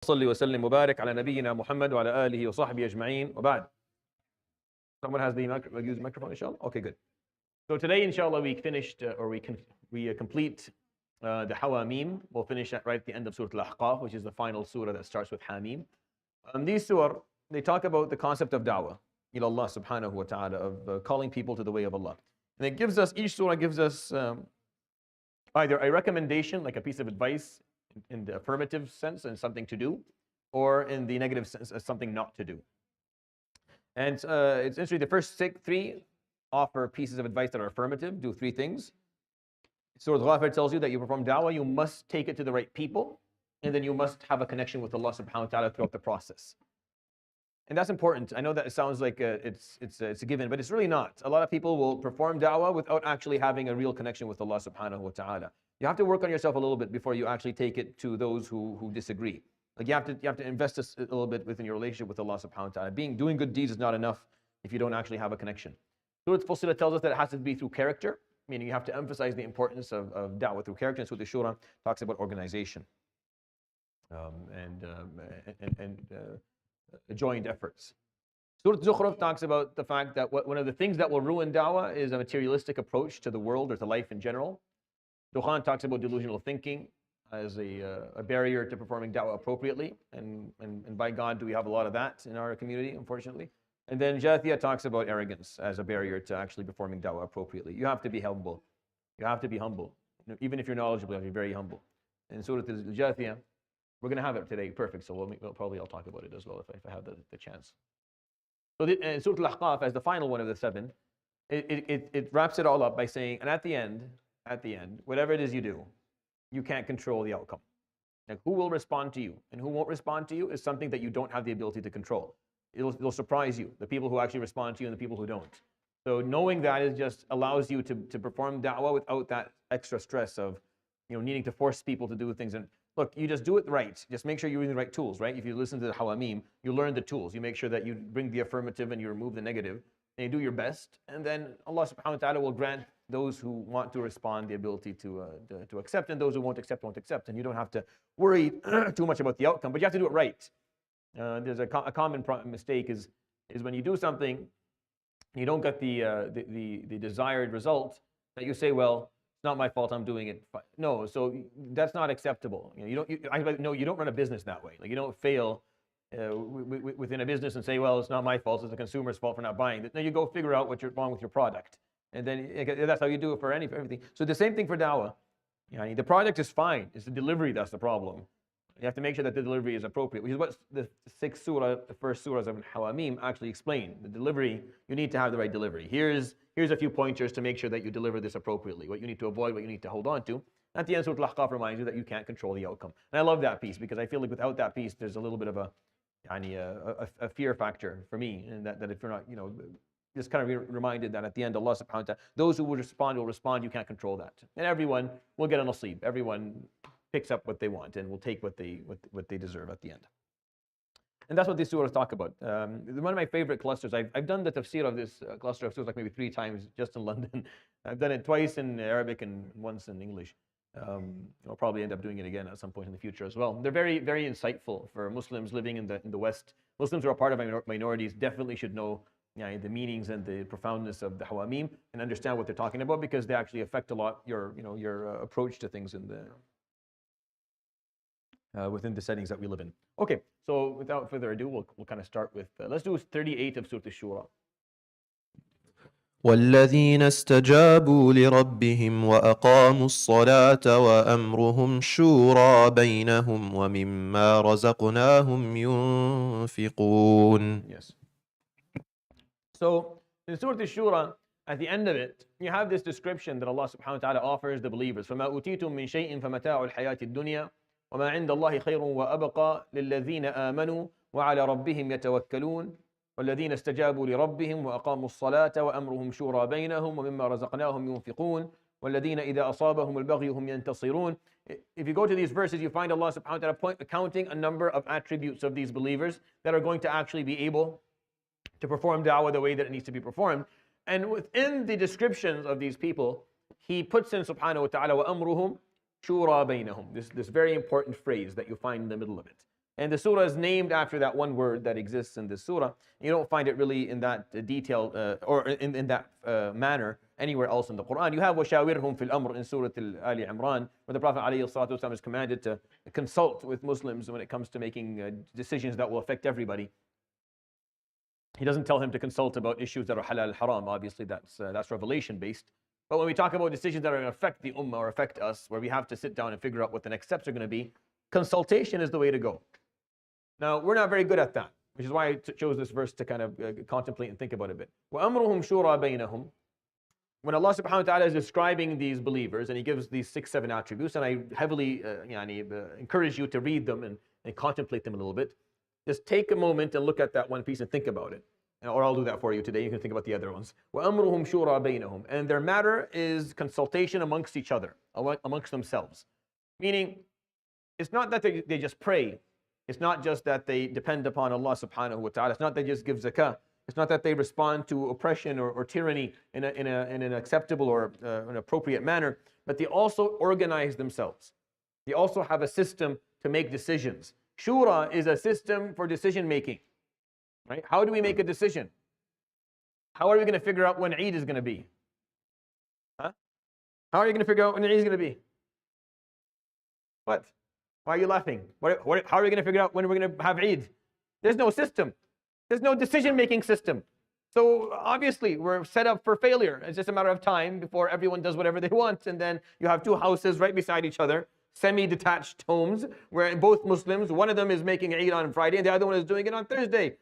صلي وسلم وبارك على نبينا محمد وعلى آله وصحبه أجمعين وبعد. Someone has the use the microphone, inshallah? Okay, good. So today, inshallah, we finished, we complete the Hawamim. We'll finish right at the end of Surat Al-Ahqaf, which is the final surah that starts with Hamim. These surah, they talk about the concept of da'wah, ila Allah subhanahu wa ta'ala, of calling people to the way of Allah. And it gives us, each surah gives us either a recommendation, like a piece of advice, in the affirmative sense and something to do, or in the negative sense as something not to do. And it's interesting, the first three offer pieces of advice that are affirmative, do three things. Surat Al-Ghafir tells you that you perform da'wah, you must take it to the right people, and then you must have a connection with Allah subhanahu wa ta'ala throughout the process. And that's important. I know that it sounds like it's a given, but it's really not. A lot of people will perform da'wah without actually having a real connection with Allah subhanahu wa ta'ala. You have to work on yourself a little bit before you actually take it to those who disagree. Like you have to invest a little bit within your relationship with Allah subhanahu wa ta'ala. Doing good deeds is not enough if you don't actually have a connection. Surat Al-Shura tells us that it has to be through character, meaning you have to emphasize the importance of da'wah through character. And Surat Al-Shura talks about organization and joint efforts. Surat Al-Zukhruf talks about the fact that one of the things that will ruin da'wah is a materialistic approach to the world or to life in general. Dukhan talks about delusional thinking as a barrier to performing da'wah appropriately, and by God do we have a lot of that in our community, unfortunately. And then Jathiyah talks about arrogance as a barrier to actually performing da'wah appropriately. You have to be humble. You have to be humble. Even if you're knowledgeable, you have to be very humble. And Surat Al-Jathiyah, we're going to have it today, perfect, so I'll talk about it as well if I have the chance. So Surat Al-Ahqaf, as the final one of the seven, it wraps it all up by saying, and at the end, whatever it is you do, you can't control the outcome. Like who will respond to you and who won't respond to you is something that you don't have the ability to control. It'll surprise you, the people who actually respond to you and the people who don't. So knowing that is just allows you to perform da'wah without that extra stress of needing to force people to do things. And look, you just do it right. Just make sure you're using the right tools, right? If you listen to the Hawamim, you learn the tools. You make sure that you bring the affirmative and you remove the negative. And you do your best. And then Allah subhanahu wa ta'ala will grant those who want to respond the ability to accept, and those who won't accept. And you don't have to worry too much about the outcome, but you have to do it right. There's a common mistake is when you do something, you don't get the desired result, that you say, well, it's not my fault, I'm doing it. No, so that's not acceptable. You don't run a business that way. Like you don't fail within a business and say, well, it's not my fault, it's the consumer's fault for not buying it. Then you go figure out what's wrong with your product. And then that's how you do it for everything. So the same thing for da'wah. The product is fine. It's the delivery that's the problem. You have to make sure that the delivery is appropriate, which is what the first surahs of Hawamim actually explain. The delivery, you need to have the right delivery. Here's a few pointers to make sure that you deliver this appropriately, what you need to avoid, what you need to hold on to. At the end, Surat Al-Ahqaf reminds you that you can't control the outcome. And I love that piece because I feel like without that piece, there's a little bit of a fear factor for me, and that if you're not, just kind of reminded that at the end, Allah subhanahu wa ta'ala, those who will respond, you can't control that. And everyone will get a nasib. Everyone picks up what they want and will take what they deserve at the end. And that's what these surahs talk about. One of my favorite clusters, I've done the tafsir of this cluster of surahs like maybe 3 times just in London. I've done it twice in Arabic and once in English. I'll probably end up doing it again at some point in the future as well. They're very, very insightful for Muslims living in the West. Muslims who are part of minorities definitely should know the meanings and the profoundness of the Hawamim and understand what they're talking about, because they actually affect a lot your approach to things within the settings that we live in. Okay, so without further ado, we'll kind of start with let's do 38 of Surat Al-Shura. والذين استجابوا لربهم وأقاموا الصلاة وأمرهم شورى بينهم ومما رزقناهم ينفقون. Yes. So in Surat Al-Shura, at the end of it, you have this description that Allah subhanahu wa ta'ala offers the believers. فَمَا أُوتِيتُم مِّن شَيْءٍ فَمَتَاعُ الْحَيَاةِ الدُّنْيَا وَمَا عِندَ اللَّهِ خَيْرٌ وَأَبْقَى لِلَّذِينَ آمَنُوا وَعَلَى رَبِّهِمْ يَتَوَكَّلُونَ والذين استجابوا لربهم وأقاموا الصلاة وأمرهم شورى بينهم ومما رزقناهم ينفقون والذين إذا أصابهم البغي هم ينتصرون. If you go to these verses, you find Allah subhanahu wa ta'ala counting a number of attributes of these believers that are going to actually be able to perform da'wah the way that it needs to be performed. And within the descriptions of these people, He puts in subhanahu wa ta'ala وَأَمْرُهُمْ شُورَى بَيْنَهُم, this very important phrase that you find in the middle of it. And the surah is named after that one word that exists in this surah. You don't find it really in that detail or in that manner anywhere else in the Quran. You have وَشَاوِرْهُمْ فِي الْأَمْرِ in Surat Al-Ali Imran, where the Prophet ﷺ is commanded to consult with Muslims when it comes to making decisions that will affect everybody. He doesn't tell him to consult about issues that are halal, haram. Obviously, that's revelation based. But when we talk about decisions that are going to affect the ummah or affect us, where we have to sit down and figure out what the next steps are going to be, consultation is the way to go. Now, we're not very good at that, which is why I chose this verse to kind of contemplate and think about it a bit. وَأَمْرُهُمْ شُورَى بَيْنَهُمْ. When Allah subhanahu wa ta'ala is describing these believers, and He gives these 6-7 attributes, and I heavily encourage you to read them and contemplate them a little bit, just take a moment and look at that one piece and think about it. Or I'll do that for you today. You can think about the other ones. وَأَمْرُهُمْ شُورَى بَيْنَهُم. And their matter is consultation amongst each other, amongst themselves. Meaning, it's not that they just pray. It's not just that they depend upon Allah subhanahu wa ta'ala. It's not that they just give zakah. It's not that they respond to oppression or tyranny in an acceptable or an appropriate manner. But they also organize themselves. They also have a system to make decisions. Shura is a system for decision making. Right? How do we make a decision? How are we going to figure out when Eid is going to be? Huh? How are you going to figure out when Eid is going to be? What? Why are you laughing? How are we going to figure out when we're going to have Eid? There's no system. There's no decision-making system. So obviously, we're set up for failure. It's just a matter of time before everyone does whatever they want. And then you have two houses right beside each other, semi-detached homes, where both Muslims, one of them is making Eid on Friday, and the other one is doing it on Thursday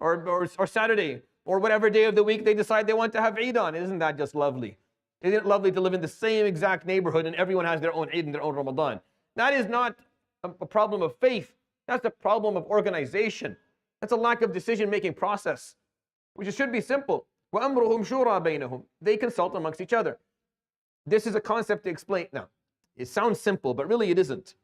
or Saturday, or whatever day of the week they decide they want to have Eid on. Isn't that just lovely? Isn't it lovely to live in the same exact neighborhood and everyone has their own Eid and their own Ramadan? That is not a problem of faith. That's a problem of organization. That's a lack of decision-making process, which should be simple. وَأَمْرُهُمْ شُورَى بَيْنَهُمْ. They consult amongst each other. This is a concept to explain. Now, it sounds simple, but really it isn't.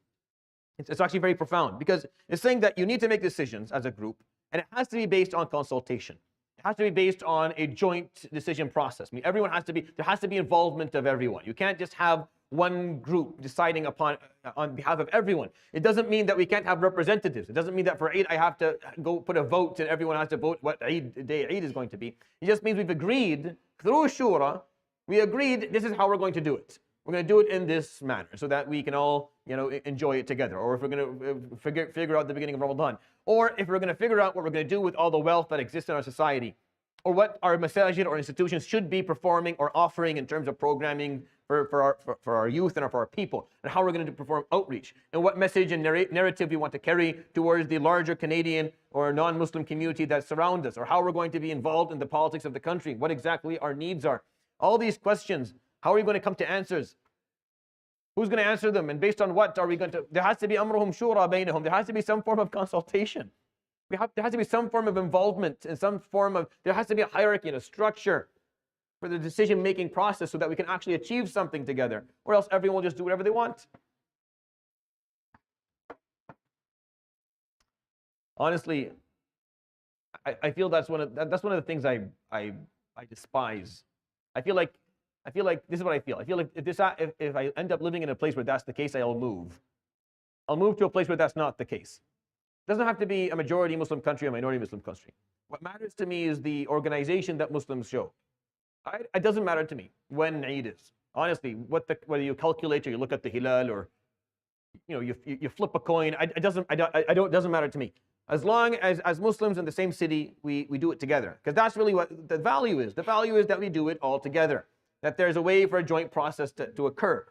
It's actually very profound, because it's saying that you need to make decisions as a group, and it has to be based on consultation. It has to be based on a joint decision process. I mean, there has to be involvement of everyone. You can't just have one group deciding on behalf of everyone. It doesn't mean that we can't have representatives. It doesn't mean that for Eid I have to go put a vote and everyone has to vote what day Eid is going to be. It just means we've agreed through Shura, we agreed this is how we're going to do it. We're going to do it in this manner so that we can all, enjoy it together. Or if we're going to figure out the beginning of Ramadan. Or if we're going to figure out what we're going to do with all the wealth that exists in our society. Or what our masajid or institutions should be performing or offering in terms of programming for our youth and for our people. And how we're going to perform outreach. And what message and narrative we want to carry towards the larger Canadian or non-Muslim community that surrounds us. Or how we're going to be involved in the politics of the country. What exactly our needs are. All these questions. How are we going to come to answers? Who's going to answer them? And based on what are we going to... There has to be amruhum shura bainahum. There has to be some form of consultation. There has to be some form of involvement and there has to be a hierarchy and a structure for the decision-making process so that we can actually achieve something together. Or else everyone will just do whatever they want. Honestly, I feel that's one of the things I despise. I feel like this is what I feel. I feel like if I end up living in a place where that's the case, I'll move. I'll move to a place where that's not the case. It doesn't have to be a majority Muslim country or a minority Muslim country. What matters to me is the organization that Muslims show. It doesn't matter to me when Eid is. Honestly, whether you calculate or you look at the hilal or you flip a coin, it doesn't matter to me. As long as Muslims in the same city, we do it together. Because that's really what the value is. The value is that we do it all together. That there's a way for a joint process to occur.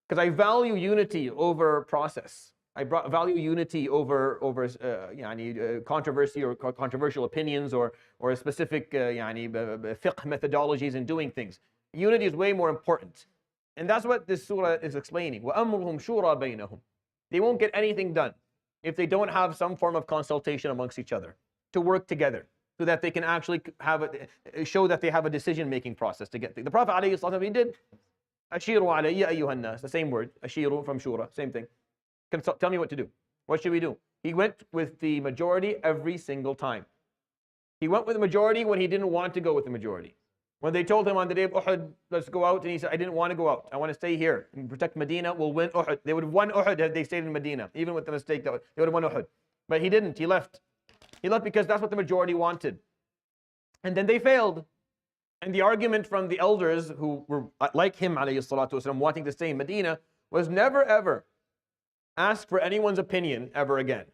Because I value unity over process. I value unity over controversy or controversial opinions or specific fiqh methodologies in doing things. Unity is way more important. And that's what this surah is explaining. وَأَمْرُهُمْ شُورَى بَيْنَهُم. They won't get anything done if they don't have some form of consultation amongst each other to work together so that they can actually show that they have a decision-making process to get things. The Prophet ﷺ, he did أَشِيرُوا عَلَيَّ أَيُّهَا النَّاسِ. The same word, أَشِيرُوا from Shura, same thing. Tell me what to do. What should we do? He went with the majority every single time. He went with the majority when he didn't want to go with the majority. When they told him on the day of Uhud, let's go out, and he said, I didn't want to go out. I want to stay here and protect Medina. We'll win Uhud. They would have won Uhud had they stayed in Medina, even with the mistake they would have won Uhud. But he didn't. He left. He left because that's what the majority wanted. And then they failed. And the argument from the elders who were like him, alayhi salatu wasalam, wanting to stay in Medina, was never ever ask for anyone's opinion ever again.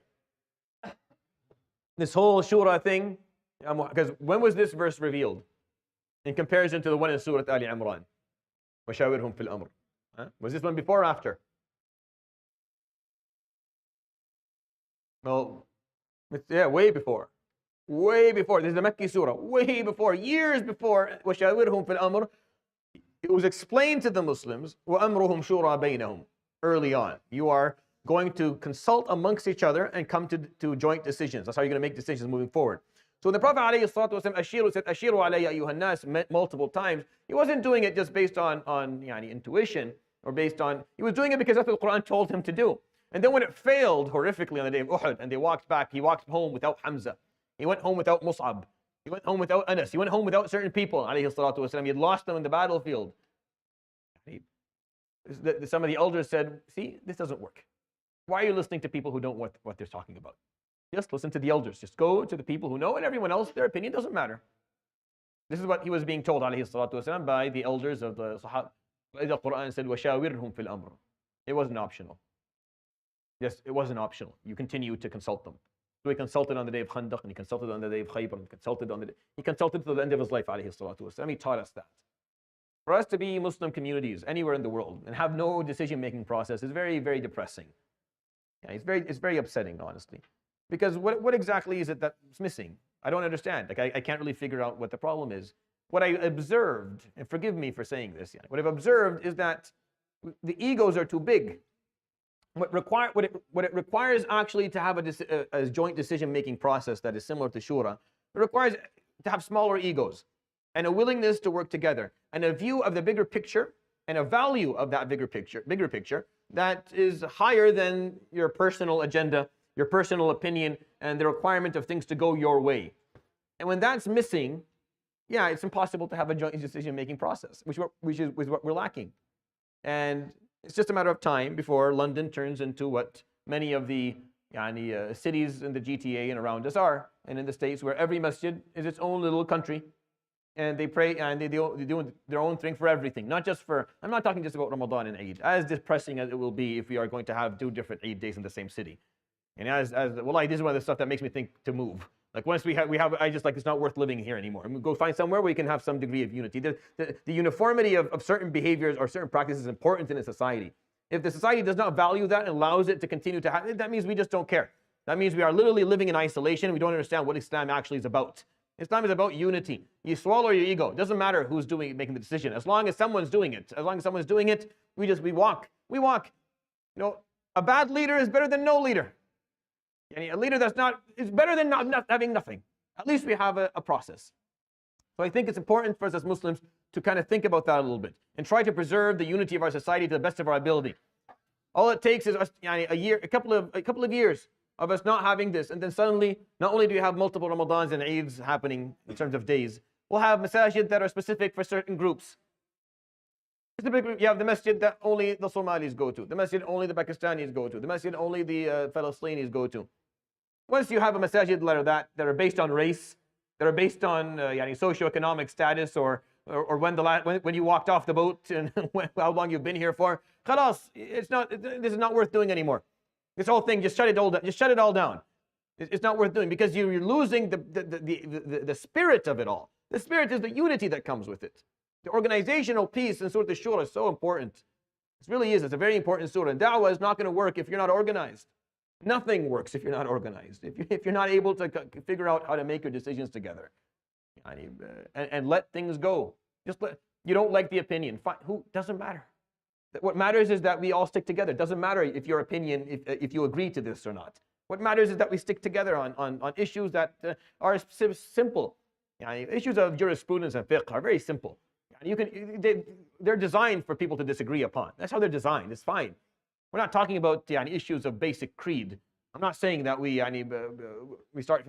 This whole shura thing, because when was this verse revealed? In comparison to the one in Surat Al-Imran. وَشَاوِرْهُمْ فِي الْأَمْرِ. Was this one before or after? Well, yeah, way before. Way before. This is the Makki surah. Way before. Years before. وَشَاوِرْهُمْ فِي الْأَمْرِ. It was explained to the Muslims. وَأَمْرُهُمْ شُورَى بَيْنَهُم. Early on. You are going to consult amongst each other and come to joint decisions. That's how you're going to make decisions moving forward. So the Prophet ﷺ said, Ashiru alayya ayyuhan nas multiple times. He wasn't doing it just based on intuition or based on, he was doing it because that's what the Quran told him to do. And then when it failed horrifically on the day of Uhud and they walked back, he walked home without Hamza. He went home without Mus'ab. He went home without Anas. He went home without certain people, alayhi salatu wasalam. He had lost them in the battlefield. Some of the elders said, see, this doesn't work. Why are you listening to people who don't know what they're talking about? Just listen to the elders. Just go to the people who know, and everyone else, their opinion doesn't matter. This is what he was being told, alayhi salatu wasalam, by the elders of the Sahaba. The Quran said, وَشَاوِرْهُمْ فِي الْأَمْرِ. It wasn't optional. Yes, it wasn't optional. You continue to consult them. So he consulted on the day of Khandaq, and he consulted on the day of Khaybar, and he consulted to the end of his life, alayhi salatu wasalam. He taught us that. For us to be Muslim communities anywhere in the world and have no decision-making process is very, very depressing. Yeah, it's very upsetting, honestly. Because what exactly is it that's missing? I don't understand. Like I can't really figure out what the problem is. What I observed, and forgive me for saying this, what I've observed is that the egos are too big. What it requires actually to have a joint decision-making process that is similar to Shura, it requires to have smaller egos and a willingness to work together and a view of the bigger picture and a value of that bigger picture that is higher than your personal agenda, your personal opinion, and the requirement of things to go your way. And when that's missing, yeah, it's impossible to have a joint decision-making process, which is what we're lacking. And it's just a matter of time before London turns into what many of the cities in the GTA and around us are, and in the States, where every masjid is its own little country, and they pray and they do their own thing for everything, not just for, I'm not talking just about Ramadan and Eid, as depressing as it will be if we are going to have 2 different Eid days in the same city. And this is one of the stuff that makes me think to move. Like once we have, I just like, it's not worth living here anymore. And we go find somewhere where we can have some degree of unity. The uniformity of certain behaviors or certain practices is important in a society. If the society does not value that and allows it to continue to have, that means we just don't care. That means we are literally living in isolation. We don't understand what Islam actually is about. Islam is about unity. You swallow your ego. It doesn't matter who's making the decision. As long as someone's doing it. As long as someone's doing it, we walk. We walk. A bad leader is better than no leader. A leader is better than not having nothing. At least we have a process. So I think it's important for us as Muslims to kind of think about that a little bit and try to preserve the unity of our society to the best of our ability. All it takes is a couple of years of us not having this, and then suddenly, not only do you have multiple Ramadans and Eids happening in terms of days, we'll have masajid that are specific for certain groups. You have the masjid that only the Somalis go to, the masjid only the Pakistanis go to, the masjid only the Palestinians go to. Once you have a masajid that are based on race, that are based on socioeconomic status, or when you walked off the boat and how long you've been here for, khalas, this is not worth doing anymore. This whole thing, just shut it all down. It's not worth doing because you're losing the spirit of it all. The spirit is the unity that comes with it. The organizational piece in Surat Al-Shura is so important. It really is. It's a very important surah. And da'wah is not going to work if you're not organized. Nothing works if you're not organized. If you're not able to figure out how to make your decisions together, and let things go. You don't like the opinion. Fine. Doesn't matter. What matters is that we all stick together. It doesn't matter if your opinion, if you agree to this or not. What matters is that we stick together on issues that are simple. Issues of jurisprudence and fiqh are very simple. They're designed for people to disagree upon. That's how they're designed. It's fine. We're not talking about issues of basic creed. I'm not saying that we start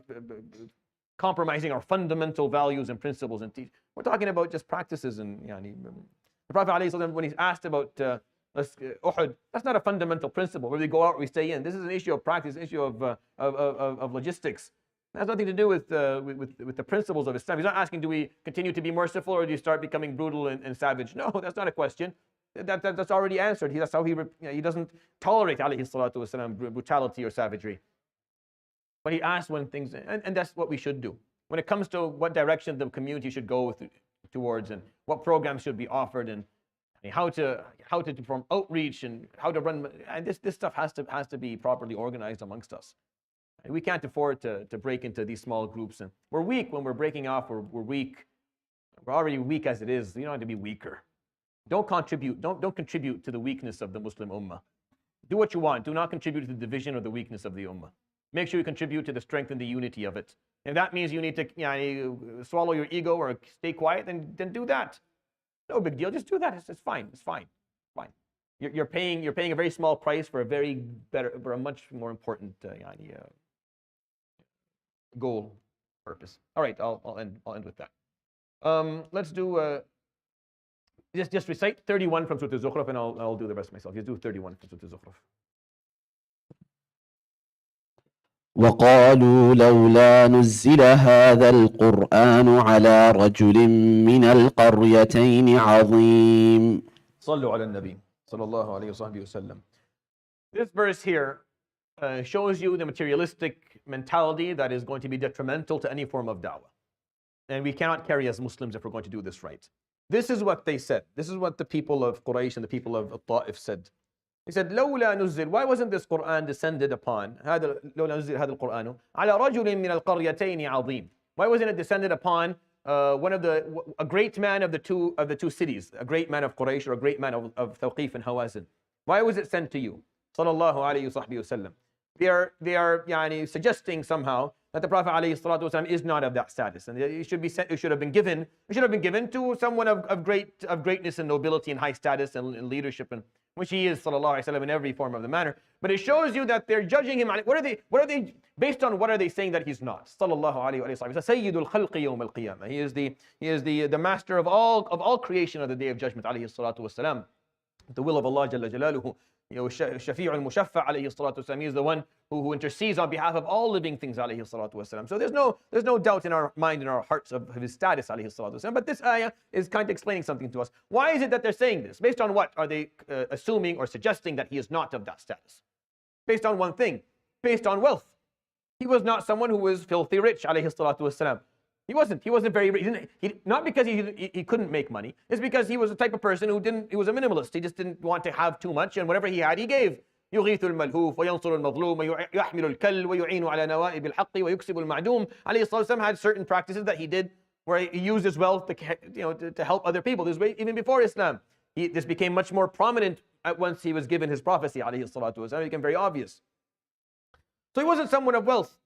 compromising our fundamental values and principles and teach. We're talking about just practices and the Prophet ﷺ, when he's asked about Uhud. That's not a fundamental principle. Where we go out, we stay in. This is an issue of practice, an issue of logistics. It has nothing to do with the principles of Islam. He's not asking, do we continue to be merciful or do you start becoming brutal and savage? No, that's not a question. That's already answered. That's how he doesn't tolerate, alayhi salatu wasalam, brutality or savagery. But he asks when things, and that's what we should do. When it comes to what direction the community should go towards and what programs should be offered and how to perform outreach and how to run, and this stuff has to be properly organized amongst us. We can't afford to break into these small groups, and we're weak when we're breaking off. We're weak. We're already weak as it is. You don't have to be weaker. Don't contribute to the weakness of the Muslim Ummah. Do what you want. Do not contribute to the division or the weakness of the Ummah. Make sure you contribute to the strength and the unity of it. If that means you need to swallow your ego or stay quiet, then do that. No big deal. Just do that. It's fine. It's fine. Fine. You're paying a very small price for a much more important goal, purpose. All right, I'll end with that. Let's do just recite 31 from Surat Al-Zukhruf, and I'll do the rest myself. Just do 31 from Surat Al-Zukhruf. وقالوا لولا نزل هذا القرآن على رجل من القريتين عظيم. صلوا على النبي صلى الله عليه وصحبه وسلم. This verse here shows you the materialistic mentality that is going to be detrimental to any form of da'wah. And we cannot carry as Muslims if we're going to do this right. This is what they said. This is what the people of Quraysh and the people of Ta'if said. He said, لولا نزل, why wasn't this Quran descended upon? لولا نزل هذا القرآن على رجل من القريتين عظيم. Why wasn't it descended upon a great man of the two cities, a great man of Quraysh or a great man of Thaqif and Hawazin? Why was it sent to you? Sallallahu alayhi wa sallam. They are suggesting somehow that the Prophet ﷺ is not of that status, and it should have been given to someone of greatness and nobility and high status and leadership, and which he is sallallahu alaihi wasallam in every form of the manner. But it shows you that they're judging him. What are they based on? What are they saying that he's not? Sallallahu alaihi wasallam. Sayyidul khalqi yawm al-qiyamah. He is the master of all creation of the day of judgment. Alayhi salatu wasalam. The will of Allah Jalla Jalaluhu. Shafi'ul Mushaffa alayhi salatu wasalam. He is the one who intercedes on behalf of all living things alayhi salatu wasalam. So there's no doubt in our mind, in our hearts of his status alayhi salatu wasalam. But this ayah is kind of explaining something to us. Why is it that they're saying this? Based on what are they assuming or suggesting that he is not of that status? Based on one thing, based on wealth. He was not someone who was filthy rich alayhi salatu wasalam. He wasn't very rich. Not because he couldn't make money. It's because he was the type of person he was a minimalist. He just didn't want to have too much, and whatever he had, he gave. يغيث الملهوف وينصر المظلوم ويحمل الكل ويعين على نوائب الحق ويكسب المعدوم. عليه الصلاة والسلام had certain practices that he did where he used his wealth to help other people. This way, even before Islam, this became much more prominent once he was given his prophecy. عليه الصلاة والسلام, it became very obvious. So he wasn't someone of wealth,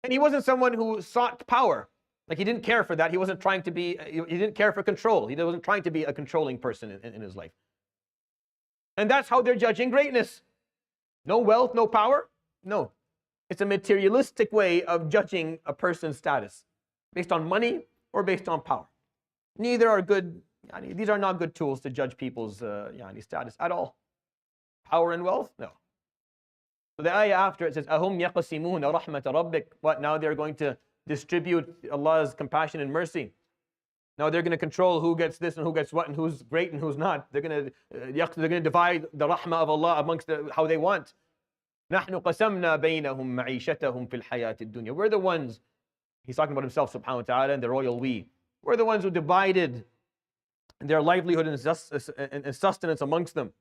and he wasn't someone who sought power. Like he didn't care for that. He wasn't trying to be. He didn't care for control. He wasn't trying to be a controlling person in his life. And that's how they're judging greatness. No wealth, no power? No. It's a materialistic way of judging a person's status. Based on money or based on power. Neither are good. These are not good tools to judge people's status at all. Power and wealth? No. So the ayah after it says, أَهُمْ يَقْسِمُونَ رَحْمَةَ رَبِّكَ. What, now they're going to distribute Allah's compassion and mercy. Now they're going to control who gets this and who gets what and who's great and who's not. They're going to divide the rahmah of Allah amongst how they want. نحن قسمنا بينهم معيشتهم في الحياة الدنيا. We're the ones, he's talking about himself subhanahu wa ta'ala and the royal we. We're the ones who divided their livelihood and sustenance amongst them.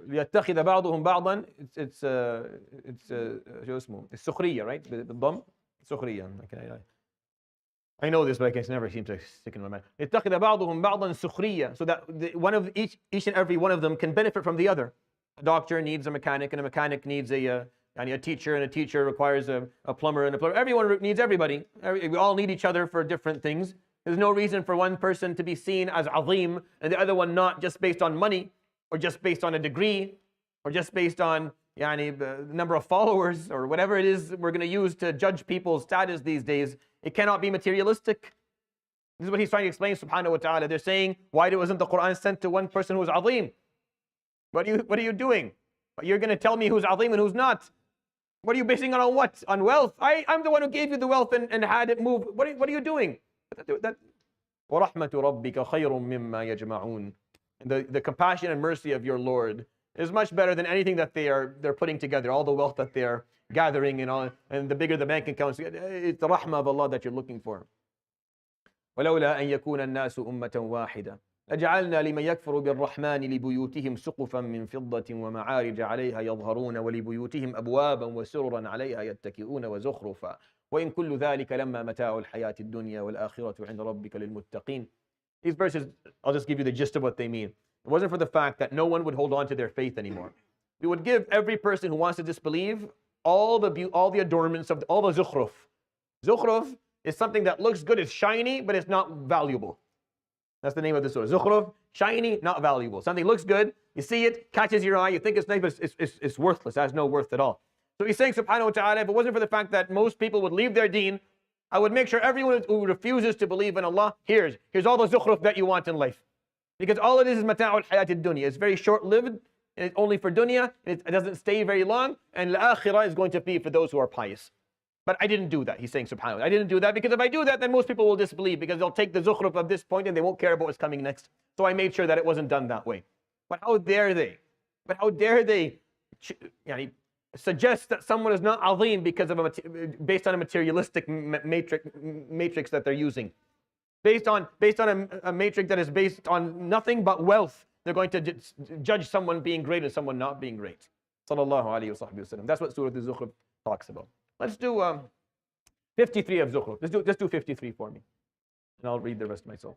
ليتخذ بعضهم بعضا. It's شو اسمه? It's سخرية, right? بالضم. سخرية. I know this, but I can never seem to stick in my mind. يتخذ بعضهم بعضا سخرية. So that each and every one of them can benefit from the other. A doctor needs a mechanic, and a mechanic needs a teacher, and a teacher requires a plumber, and a plumber. Everyone needs everybody. We all need each other for different things. There's no reason for one person to be seen as azim and the other one not, just based on money, or just based on a degree, or just based on the number of followers, or whatever it is we're going to use to judge people's status these days. It cannot be materialistic. This is what he's trying to explain, subhanahu wa ta'ala. They're saying, why wasn't the Quran sent to one person who was azim? What are you doing? You're going to tell me who's azim and who's not. What are you basing it on what? On wealth? I'm the one who gave you the wealth and had it move. What are you doing? وَرَحْمَةُ رَبِّكَ خَيْرٌ مِّمَّا يَجْمَعُونَ. And the compassion and mercy of your Lord is much better than anything that they're putting together, all the wealth that they're gathering and all, and the bigger the bank accounts, it's the rahmah of Allah that you're looking for. وَلَوْلَا أَن يَكُونَ النَّاسُ أُمَّةً وَاحِدَةً لَجَعَلْنَا لِمَن يَكْفُرُ بِالرَّحْمَنِ لِبُيُوتِهِمْ سُقُفًا مِّن فِضَّةٍ وَمَعَارِجَ عَلَيْهَا يَظْهَرُونَ وَلِبُيُوتِهِمْ أَبْوَابًا وَسُرُرًا عَلَيْهَا يَتَّكِئُونَ وَزُخْرُفًا وَإِن كُلُّ ذَلِكَ لَمَّا مَتَاعُ الْحَيَاةِ الدُّنْيَا وَالْآخِرَةُ عِندَ رَبِّكَ لِلْمُتَّقِينَ. These verses, I'll just give you the gist of what they mean. It wasn't for the fact that no one would hold on to their faith anymore. We would give every person who wants to disbelieve all the adornments of all the zukhruf. Zukhruf is something that looks good, it's shiny, but it's not valuable. That's the name of the surah. Zukhruf, shiny, not valuable. Something looks good, you see it, catches your eye, you think it's nice, but it's worthless, it has no worth at all. So he's saying, subhanahu wa ta'ala, if it wasn't for the fact that most people would leave their deen, I would make sure everyone who refuses to believe in Allah, here's all the zukhruf that you want in life. Because all it is mata'ul hayatid dunya. It's very short-lived, and it's only for dunya, and it doesn't stay very long, and al-akhirah is going to be for those who are pious. But I didn't do that, he's saying subhanahu. I didn't do that because if I do that, then most people will disbelieve because they'll take the zukhruf of this point and they won't care about what's coming next. So I made sure that it wasn't done that way. But how dare they? Suggest that someone is not azim because of based on a materialistic matrix that they're using. Based on a matrix that is based on nothing but wealth, they're going to judge someone being great and someone not being great. Sallallahu alayhi wa sallam. That's what Surah Al-Zukhruf talks about. Let's do 53 of Zukhruf. Let's do 53 for me. And I'll read the rest myself.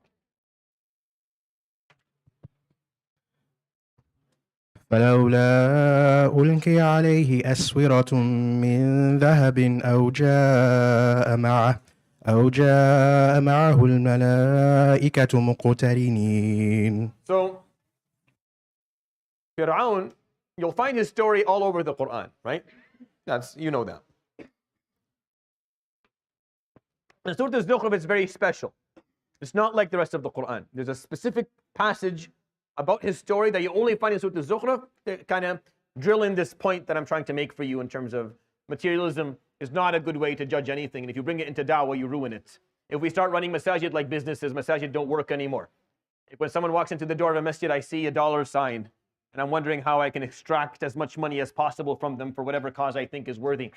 فلولا ألقي عليه أسورة من ذهب أو جاء معه الملائكة مقترنين. So, Fir'aun, you'll find his story all over the Quran, right? You know that. And Surah Al-Zukhruf is very special. It's not like the rest of the Quran. There's a specific passage about his story that you only find in Surah Al-Zukhruf to kind of drill in this point that I'm trying to make for you in terms of materialism is not a good way to judge anything. And if you bring it into da'wah, you ruin it. If we start running masajid like businesses, masajid don't work anymore. If when someone walks into the door of a masjid, I see a dollar sign, and I'm wondering how I can extract as much money as possible from them for whatever cause I think is worthy.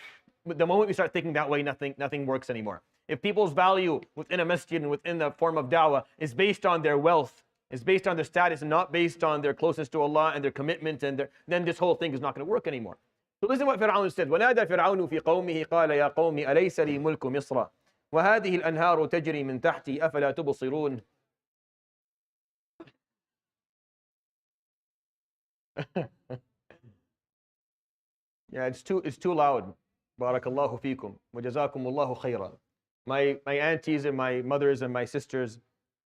But the moment we start thinking that way, nothing works anymore. If people's value within a masjid and within the form of da'wah is based on their wealth, is based on their status and not based on their closeness to Allah and their commitment, then this whole thing is not going to work anymore. So listen what Fir'aun said. وَنَادَى فِرْعَوْنُ فِي قَوْمِهِ قَالَ يَا قَوْمِ أَلَيْسَ لِي مُلْكُ مِصْرَ وَهَذِهِ الْأَنْهَارُ تَجْرِي مِنْ تَحْتِي أَفَلَا تُبْصِرُونَ. Yeah, it's too loud. Barakallahu fikum. Wa jazakumullahu khayran. My aunties and my mothers and my sisters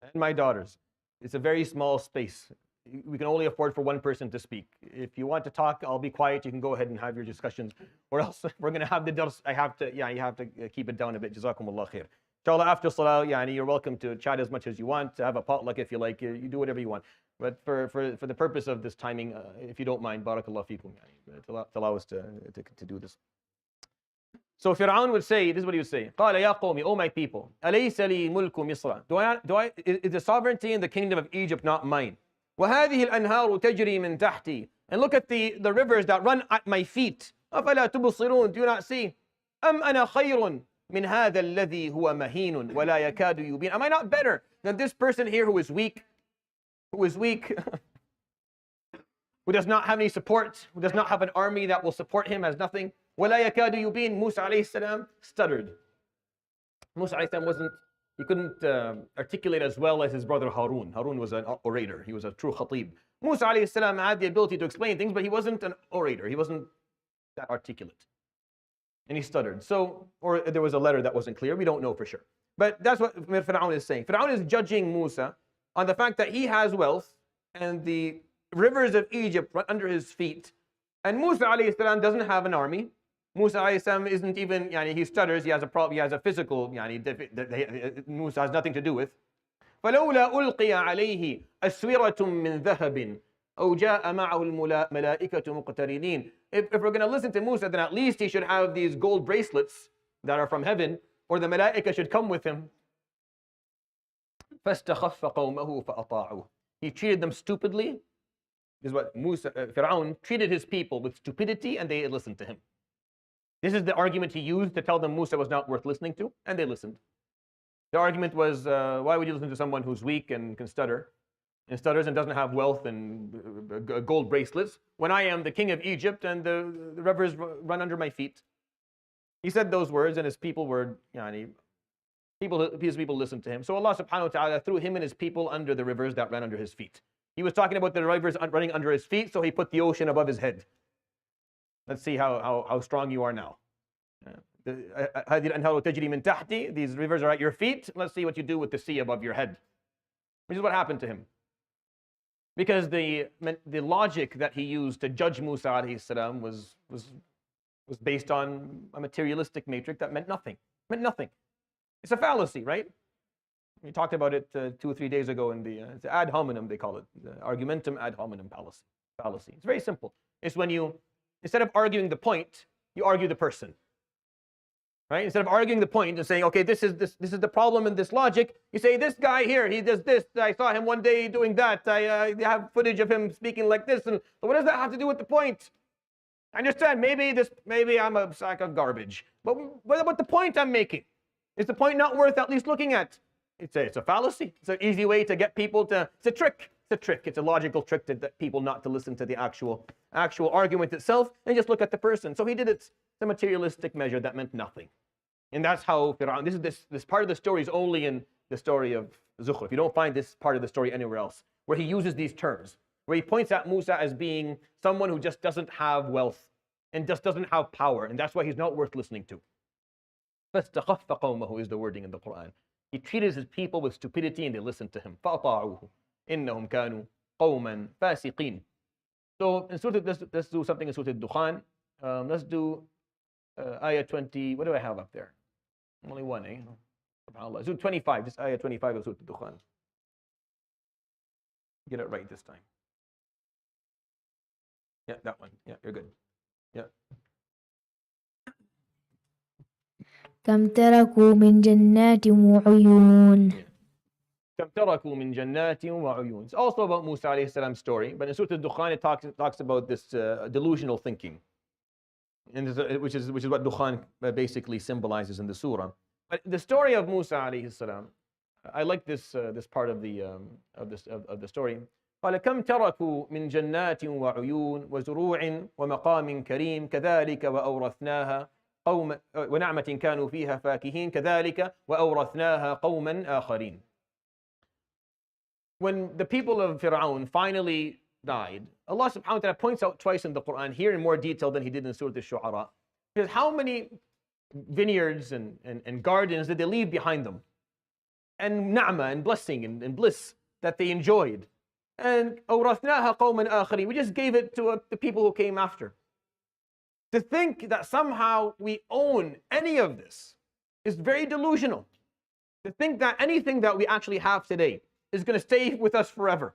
and my daughters. It's a very small space. We can only afford for one person to speak. If you want to talk, I'll be quiet. You can go ahead and have your discussions. Or else we're going to have the dars. You have to keep it down a bit. Jazakumullah khair. Inshallah, after salah, you're welcome to chat as much as you want, to have a potluck if you like. You do whatever you want. But for the purpose of this timing, if you don't mind, barakallah fikum, to allow us to do this. So Fir'aun would say, this is what he would say, قَالَ يَا قَوْمِ, O my people, أَلَيْسَ لِي مُلْكُ مِصْرَ. Is the sovereignty in the kingdom of Egypt not mine? وَهَذِهِ الْأَنْهَارُ تَجْرِي مِنْ تَحْتِي. And look at the rivers that run at my feet. أَفَلَا تُبْصِرُونَ. Do you not see? أَمْ أَنَا خَيْرٌ مِنْ هَذَا الَّذِي هُوَ مَهِينٌ وَلَا يَكَادُ يُبِينٌ. Am I not better than this person here who is weak, who does not have any support, who does not have an army that will support him, has nothing? وَلَا يَكَادُ يُبِينٌ. Musa alayhi salam stuttered. Musa alayhi salam he couldn't articulate as well as his brother Harun. Harun was an orator. He was a true khatib. Musa alayhi salam had the ability to explain things, but he wasn't an orator. He wasn't that articulate. And he stuttered. Or there was a letter that wasn't clear. We don't know for sure. But that's what Fir'aun is saying. Fir'aun is judging Musa on the fact that he has wealth and the rivers of Egypt run under his feet. And Musa alayhi salam doesn't have an army. Musa alayhi salam isn't even, he stutters, he has a problem, he has a physical, Musa has nothing to do with. فَلَوْلَا أُلْقِيَ عَلَيْهِ أَسْوِرَةٌ مِّن ذَهَبٍ أو جاء معه الملائكة مقترنين. If we're going to listen to Musa, then at least he should have these gold bracelets that are from heaven, or the malaika should come with him. فاستخف قومه فأطاعوه. He treated them stupidly. This is what Fir'aun treated his people with stupidity, and they listened to him. This is the argument he used to tell them Musa was not worth listening to, and they listened. The argument was, why would you listen to someone who's weak and can stutter, and stutters and doesn't have wealth and gold bracelets, when I am the king of Egypt and the rivers run under my feet? He said those words, and his people were, his people listened to him. So Allah subhanahu wa ta'ala threw him and his people under the rivers that ran under his feet. He was talking about the rivers running under his feet, so he put the ocean above his head. Let's see how strong you are now. These rivers are at your feet. Let's see what you do with the sea above your head. Which is what happened to him. Because the logic that he used to judge Musa alayhi salam was based on a materialistic matrix that meant nothing. Meant nothing. It's a fallacy, right? We talked about it 2 or 3 days ago in the ad hominem, they call it, the argumentum ad hominem fallacy. It's very simple. It's when you, instead of arguing the point, you argue the person. Right? Instead of arguing the point and saying, okay, this is the problem in this logic, you say, this guy here, he does this. I saw him one day doing that. I have footage of him speaking like this. And what does that have to do with the point? I understand, maybe I'm a sack of garbage. But what about the point I'm making? Is the point not worth at least looking at? It's a fallacy. It's an easy way to get people to, it's a trick. It's a trick. It's a logical trick to get people not to listen to the actual argument itself and just look at the person. So he did it. It's a materialistic measure that meant nothing. And that's how Fir'aun, this part of the story is only in the story of Zukhruf. You don't find this part of the story anywhere else, where he uses these terms, where he points at Musa as being someone who just doesn't have wealth and just doesn't have power, and that's why he's not worth listening to. فَاسْتَخَفَّ قَوْمَهُ is the wording in the Quran. He treated his people with stupidity and they listened to him. فَأَطَاعُوهُ إِنَّهُمْ كَانُوا قَوْمًا فَاسِقِينَ. So let's do something in Surat Al-Dukhan. Let's do ayah 20. What do I have up there? Only one, eh? SubhanAllah. Surah 25. This ayah 25 of Surat Al-Dukhan. Get it right this time. Yeah, that one. Yeah, you're good. Yeah. كم تركوا من جنات وعيون. كم تركوا من جنات وعيون. It's also about Musa alayhi salam's story, but in Surah Al-Dukhan it talks about this delusional thinking, and which is what Dukhan basically symbolizes in the surah. But the story of Musa alayhi salam, I like this part of the story. قال كم تركوا من جنات وعيون وزروع ومقام كريم كذلك وأورثناها قوم ونعمة كانوا فيها فاكهين كذلك وأورثناها قوما آخرين. When the people of Fir'aun finally died, Allah subhanahu wa ta'ala points out twice in the Quran, here in more detail than he did in Surat Al-Shura, because how many vineyards and gardens did they leave behind them? And na'mah and blessing and bliss that they enjoyed. And أورثناها قوما آخرين, we just gave it to the people who came after. To think that somehow we own any of this is very delusional. To think that anything that we actually have today is going to stay with us forever.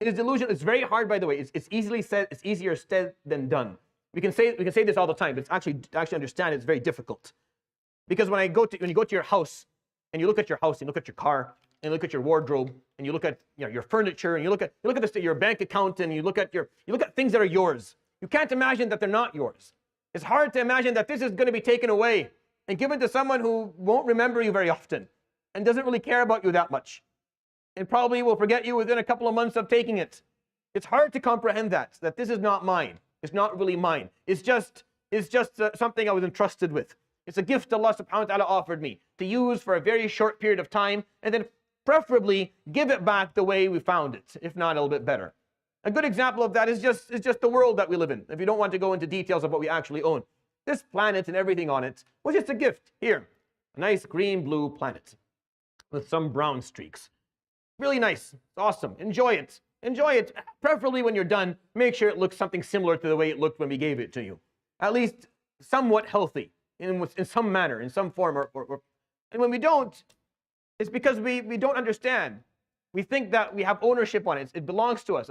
It is delusional. It's very hard, by the way. It's easily said. It's easier said than done. We can say this all the time, but actually understand it's very difficult. Because when you go to your house and you look at your house, and you look at your car, and you look at your wardrobe, and you look at your furniture, and you look at your bank account, and you look at things that are yours. You can't imagine that they're not yours. It's hard to imagine that this is going to be taken away and given to someone who won't remember you very often and doesn't really care about you that much, and probably will forget you within a couple of months of taking it. It's hard to comprehend that this is not mine. It's not really mine. It's just something I was entrusted with. It's a gift Allah subhanahu wa ta'ala offered me to use for a very short period of time, and then preferably give it back the way we found it, if not a little bit better. A good example of that is just the world that we live in. If you don't want to go into details of what we actually own, this planet and everything on it was just a gift. Here, a nice green-blue planet with some brown streaks. Really nice. It's awesome. Enjoy it. Enjoy it. Preferably when you're done, make sure it looks something similar to the way it looked when we gave it to you. At least somewhat healthy in some manner, in some form. And when we don't, it's because we don't understand We think that we have ownership on it. It belongs to us.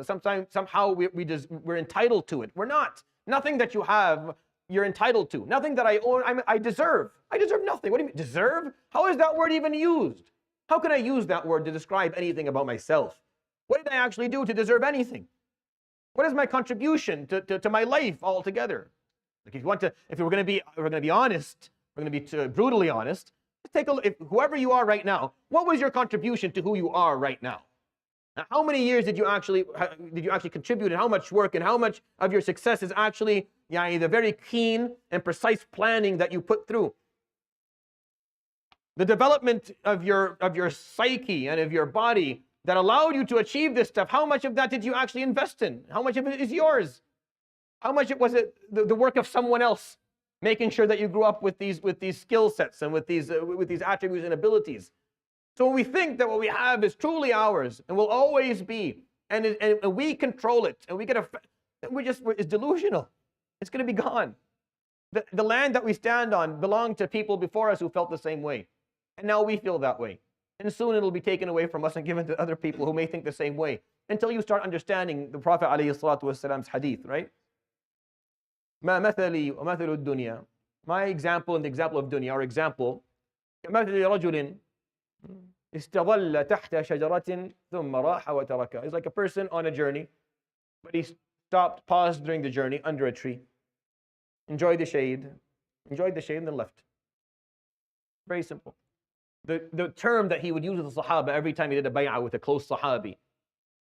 Somehow we're entitled to it. We're not. Nothing that you have, you're entitled to. Nothing that I own, I deserve. I deserve nothing. What do you mean, deserve? How is that word even used? How can I use that word to describe anything about myself? What did I actually do to deserve anything? What is my contribution to my life altogether? Like if we're going to be honest, we're going to be brutally honest. Take a look. Whoever you are right now, what was your contribution to who you are right now? Now, how many years did you actually contribute, and how much work and how much of your success is actually the very keen and precise planning that you put through? The development of your psyche and of your body that allowed you to achieve this stuff, how much of that did you actually invest in? How much of it is yours? How much was it the work of someone else, making sure that you grew up with these skill sets and with these attributes and abilities? So when we think that what we have is truly ours and will always be, and we control it, and we get it's delusional. It's going to be gone. The land that we stand on belonged to people before us who felt the same way, and now we feel that way. And soon it'll be taken away from us and given to other people who may think the same way, until you start understanding the Prophet ﷺ's hadith, right? ما مثلي ومثل الدنيا. My example and the example of dunya, our example, كمثل رجل استظل تحت شجرة ثم راح وتركها. It's like a person on a journey, but he paused during the journey under a tree, enjoyed the shade, and then left. Very simple. The term that he would use with the Sahaba every time he did a bay'ah with a close Sahabi,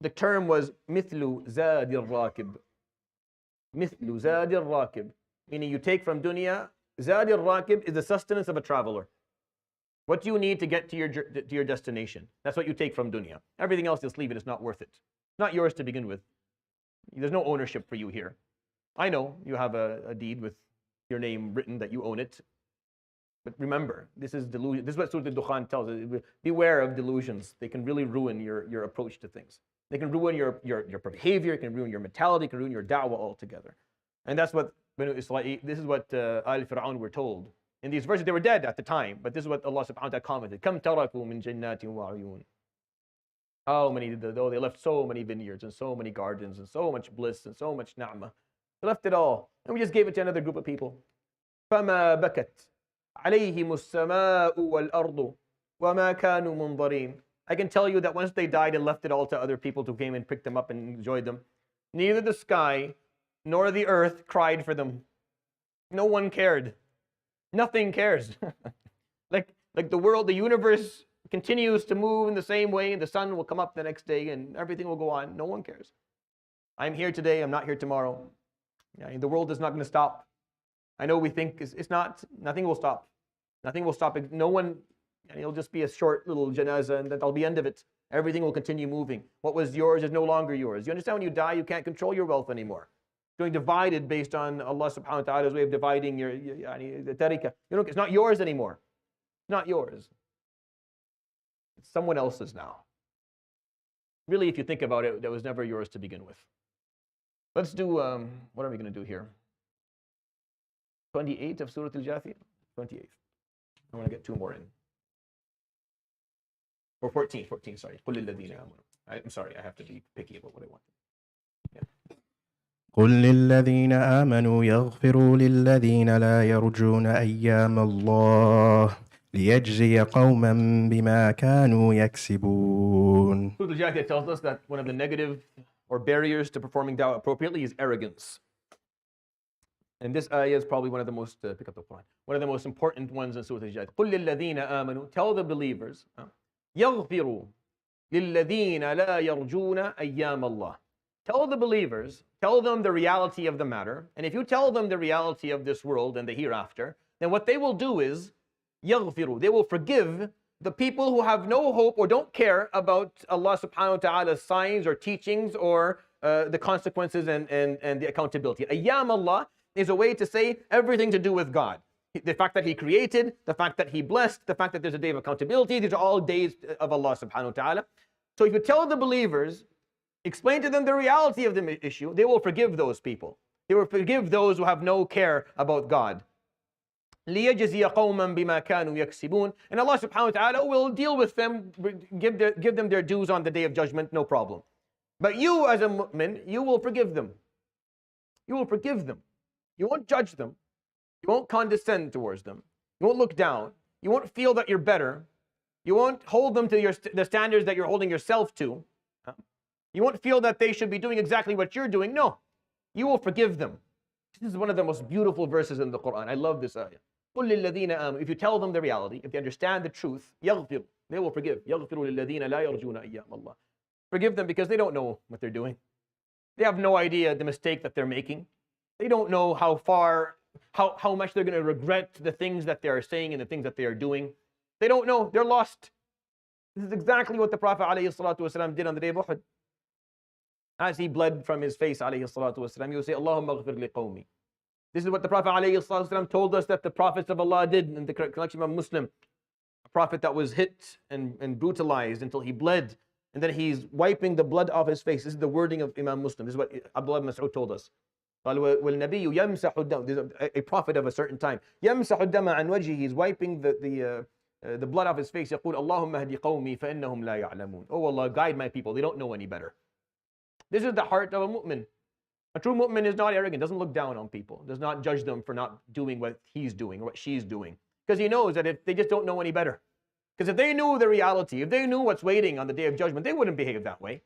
the term was مثل زاد الراكب. مثل زاد الراكب, meaning you take from dunya. زاد الراكب is the sustenance of a traveler. What do you need to get to your destination? That's what you take from dunya. Everything else, just leave it. It's not worth it. It's not yours to begin with. There's no ownership for you here. I know you have a deed with your name written that you own it. But remember, this is delusion. This is what Surat Al-Dukhan tells us. Beware of delusions. They can really ruin your approach to things. They can ruin your behavior. It can ruin your mentality. It can ruin your da'wah altogether. And that's what this is what Al-Fir'aun were told. In these verses, they were dead at the time, but this is what Allah subhanahu wa ta'ala commented. Kam taraku min jannatin wa uyun. How many did they left so many vineyards and so many gardens and so much bliss and so much na'mah. They left it all. And we just gave it to another group of people. فَمَا بَكَتْ عَلَيْهِمُ السَّمَاءُ وَالْأَرْضُ وَمَا كَانُوا مُنظَرِينَ. I can tell you that once they died and left it all to other people who came and picked them up and enjoyed them, neither the sky nor the earth cried for them. No one cared. Nothing cares. like the world, the universe continues to move in the same way, and the sun will come up the next day and everything will go on. No one cares. I'm here today, I'm not here tomorrow. The world is not going to stop. I know we think it's not. Nothing will stop. Nothing will stop. No one, it'll just be a short little janazah and that'll be the end of it. Everything will continue moving. What was yours is no longer yours. You understand, when you die, you can't control your wealth anymore. Doing divided based on Allah subhanahu wa ta'ala's way of dividing the tarika. It's not yours anymore. It's not yours. It's someone else's now. Really, if you think about it, that was never yours to begin with. Let's do, what are we going to do here? 28 of Surah Al-Jathiyah? 28th. I want to get two more in. Or 14, sorry. قُلْ لِلَّذِينَ آمَنُوا. I'm sorry, I have to be picky about what I want. قل للذين آمنوا يغفروا للذين لا يرجون أيام الله ليجزي قوما بما كانوا يكسبون. Surah Al-Jathiyah tells us that one of the negative or barriers to performing da'wah appropriately is arrogance. And this ayah is probably one of the most, pick up the Quran, one of the most important ones in Surah Al-Jathiyah. قل للذين آمنوا, tell the believers, يغفروا للذين لا يرجون أيام الله. Tell the believers, tell them the reality of the matter. And if you tell them the reality of this world and the hereafter, then what they will do is, يغفروا, they will forgive the people who have no hope or don't care about Allah subhanahu wa ta'ala's signs or teachings or the consequences and the accountability. Ayyam Allah is a way to say everything to do with God. The fact that He created, the fact that He blessed, the fact that there's a day of accountability, these are all days of Allah subhanahu wa ta'ala. So if you tell the believers, explain to them the reality of the issue, they will forgive those people. They will forgive those who have no care about God. لِيَجْزِيَ قَوْمًا بِمَا كَانُوا يَكْسِبُونَ. And Allah subhanahu wa ta'ala will deal with them, give them their dues on the day of judgment, no problem. But you as a mu'min, you will forgive them. You will forgive them. You won't judge them. You won't condescend towards them. You won't look down. You won't feel that you're better. You won't hold them to the standards that you're holding yourself to. You won't feel that they should be doing exactly what you're doing. No, you will forgive them. This is one of the most beautiful verses in the Quran. I love this ayah. قُلْ لِلَّذِينَ آمَنُوا. If you tell them the reality, if they understand the truth, يَغْفِرُ. They will forgive. يَغْفِرُ لِلَّذِينَ لَا يَرْجُونَ أَيَّامَ اللَّهِ. Forgive them because they don't know what they're doing. They have no idea the mistake that they're making. They don't know how much they're going to regret the things that they are saying and the things that they are doing. They don't know. They're lost. This is exactly what the Prophet ﷺ did on the day of Uhud. As he bled from his face, ﷺ, he would say, Allahumma ghfir li qawmi. This is what the Prophet ﷺ told us that the prophets of Allah did in the collection of Muslim. A prophet that was hit and brutalized until he bled, and then he's wiping the blood off his face. This is the wording of Imam Muslim. This is what Abdullah ibn Mas'ud told us. وَالنَّبِيُّ يَمْسَحُ الدَّمَ. This is a prophet of a certain time. يَمْسَحُ الدَّمَ عَنْ وَجْهِهِ. He's wiping the blood off his face. يقول اللهم اهدِ قومي فإنهم لا يعلمون. Oh Allah, guide my people. They don't know any better. This is the heart of a mu'min. A true mu'min is not arrogant, doesn't look down on people, does not judge them for not doing what he's doing or what she's doing. Because he knows that if they just don't know any better. Because if they knew the reality, if they knew what's waiting on the day of judgment, they wouldn't behave that way.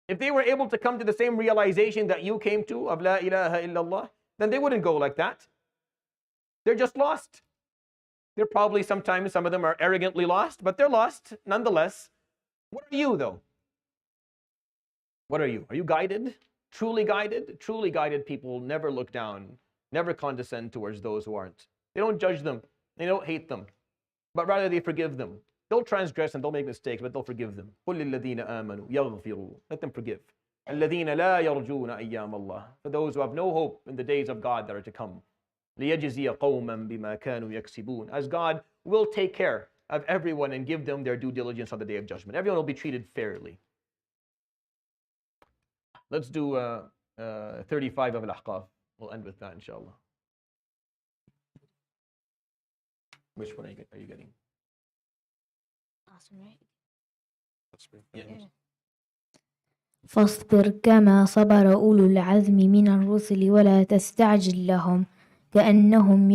If they were able to come to the same realization that you came to of La ilaha illallah, then they wouldn't go like that. They're just lost. They're probably sometimes, some of them are arrogantly lost, but they're lost nonetheless. What are you though? What are you? Are you guided? Truly guided? Truly guided people never look down, never condescend towards those who aren't. They don't judge them. They don't hate them. But rather they forgive them. They'll transgress and they'll make mistakes, but they'll forgive them. قُلْ لِلَّذِينَ آمَنُوا يَغْفِرُوا. Let them forgive. الَّذِينَ لَا يَرْجُونَ أَيَّامَ اللَّهِ. For those who have no hope in the days of God that are to come. لِيَجْزِيَ قَوْمًا بِمَا كَانُوا يَكْسِبُونَ. As God will take care of everyone and give them their due diligence on the day of judgment. Everyone will be treated fairly. Let's do 35 of Al-Ahqaf. We'll end with that, inshallah. Which one are you getting? Awesome, right? Yeah. فاصبر كما صبر أولو العزم من الرسل ولا تستعجل لهم كأنهم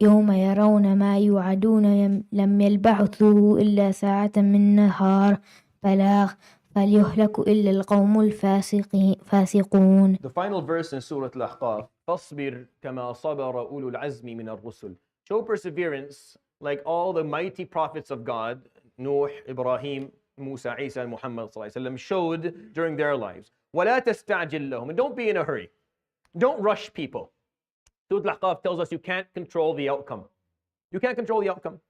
يوم يرون ما يوعدون لم يلبثوا إلا ساعة من نهار بلاغ فليهلك إلا القوم الفاسقون. The final verse in Surat Al-Ahqaf, فاصبر كما صبر أولو العزم من الرسل. Show perseverance like all the mighty prophets of God, Nuh, Ibrahim, Musa, Isa, and Muhammad showed during their lives. وَلَا تَسْتَعْجِلْ لَهُم. And don't be in a hurry. Don't rush people. Surat Al-Ahqaf tells us you can't control the outcome. You can't control the outcome.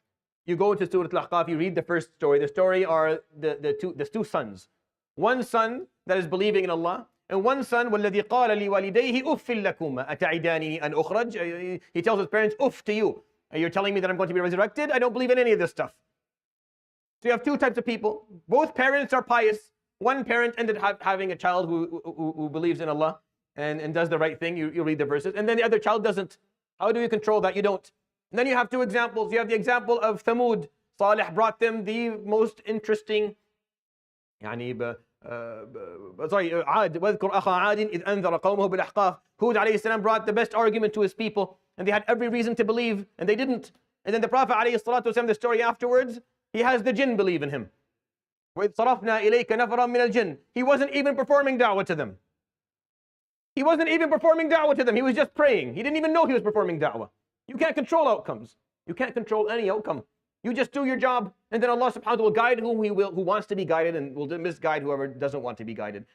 You go into Surat Al-Ahqaf, you read the first story. The story are the two sons. One son that is believing in Allah, and one son, وَالَّذِي قَالَ لِوَالِدَيْهِ أُفٍّ لَكُمَا أَتَعِدَانِنِي أَنْ أُخْرَجْ. He tells his parents, "Uff to you. You're telling me that I'm going to be resurrected? I don't believe in any of this stuff." So you have two types of people. Both parents are pious. One parent ended up having a child who believes in Allah and does the right thing. You read the verses. And then the other child doesn't. How do you control that? You don't. And then you have two examples. You have the example of Thamud. Salih brought them the most interesting, عاد واذكر أخا عاد إذ أنذر قومه بالأحقاف. Hud alayhi salam brought the best argument to his people, and they had every reason to believe, and they didn't. And then the Prophet alayhi salatu wasalam, the story afterwards, he has the jinn believe in him. وَإِذْ صَرَفْنَا إِلَيْكَ نَفَرًا مِنَ الْجِنِّ. He wasn't even performing da'wah to them. He wasn't even performing da'wah to them. He was just praying. He didn't even know he was performing da'wah. You can't control outcomes. You can't control any outcome. You just do your job, and then Allah subhanahu wa ta'ala will guide who wants to be guided, and will misguide whoever doesn't want to be guided.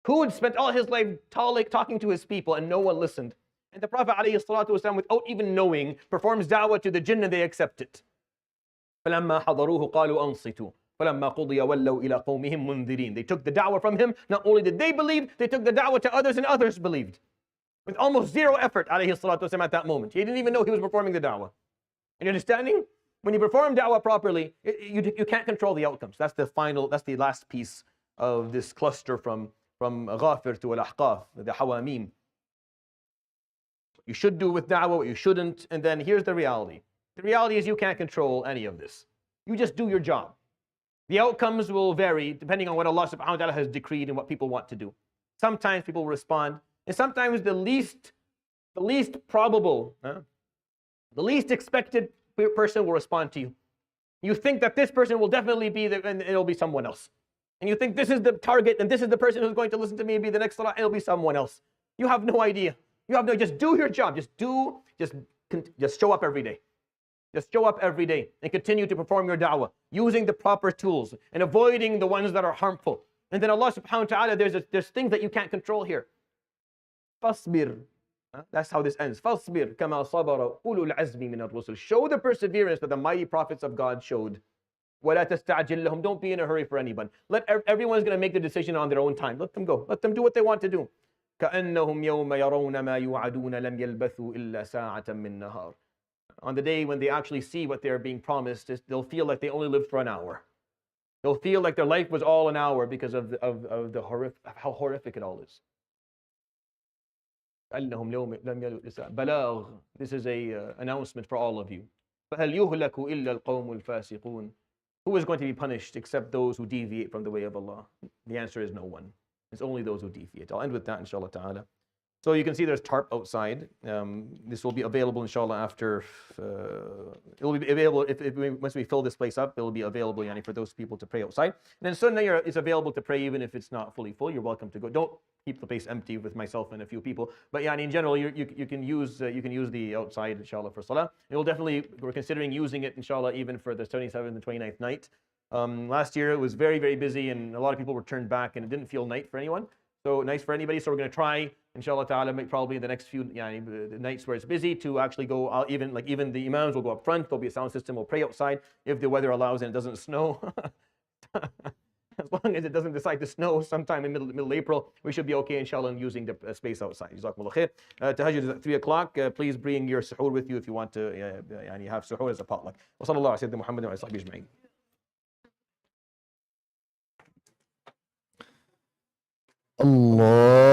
Hud spent all his life talking to his people, and no one listened. And the Prophet ﷺ, without even knowing, performs da'wah to the jinn, and they accept it. فَلَمَّا حَضَرُوهُ قَالُوا أَنصِتُوا فَلَمَّا قُضِيَ وَلَّوْا إِلَىٰ قَوْمِهِمْ مُنذِرِينَ. They took the da'wah from him. Not only did they believe, they took the da'wah to others, and others believed. With almost zero effort, _والسلام, at that moment. He didn't even know he was performing the da'wah. And you understanding? When you perform da'wah properly, you can't control the outcomes. That's the last piece of this cluster from Ghafir to Al-Ahqaf, the Hawamim. you should do with da'wah, what you shouldn't. And then here's the reality. The reality is you can't control any of this. You just do your job. The outcomes will vary depending on what Allah subhanahu wa ta'ala has decreed and what people want to do. Sometimes people will respond, and sometimes the least probable, the least expected person will respond to you. You think that this person will definitely be there, and it'll be someone else. And you think this is the target, and this is the person who's going to listen to me and be the next salah, and it'll be someone else. You have no idea. Just do your job. Just show up every day. Just show up every day and continue to perform your da'wah using the proper tools and avoiding the ones that are harmful. And then Allah subhanahu wa ta'ala, there's things that you can't control here. Fasbir. That's how this ends. Fasbir kama sabara ulul azmi min ar-rusul. Show the perseverance that the mighty prophets of God showed. وَلَا تَسْتَعْجِلْ لَهُمْ. Don't be in a hurry for anyone. Everyone's going to make the decision on their own time. Let them go. Let them do what they want to do. كَأَنَّهُمْ يَوْمَ يَرَوْنَ مَا يُوعَدُونَ لَمْ يَلْبَثُوا إِلَّا سَاعَةً مِّن نَهَارٍ. On the day when they actually see what they're being promised, they'll feel like they only lived for an hour. They'll feel like their life was all an hour because of how horrific it all is. بلاغ. This is a announcement for all of you. فَهَلْ يُهْلَكُ إِلَّا الْقَوْمُ الْفَاسِقُونَ. Who is going to be punished except those who deviate from the way of Allah? The answer is no one. It's only those who deviate. I'll end with that, inshallah ta'ala. So you can see there's tarp outside. This will be available, inshallah, after. It will be available once we fill this place up. It will be available, for those people to pray outside. And then sunnah is available to pray even if it's not fully full. You're welcome to go. Don't keep the place empty with myself and a few people. But in general, you can use the outside, inshallah, for salah. We're considering using it, inshallah, even for the 77th and 29th night. Last year it was very, very busy, and a lot of people were turned back, and it didn't feel nice for anyone. So nice for anybody. So we're going to try, inshallah ta'ala, probably the next few the nights where it's busy to actually go out, even the imams will go up front. There'll be a sound system. We'll pray outside if the weather allows and it doesn't snow. As long as it doesn't decide to snow sometime in middle April, we should be okay, inshallah, in using the space outside. Jazakumullah khair. Tahajjud is at 3 o'clock. Please bring your suhoor with you if you want to have suhoor as a potluck. Wa sallallahu ala sayyidina Muhammad wa ala sahbihi ajma'in. Allah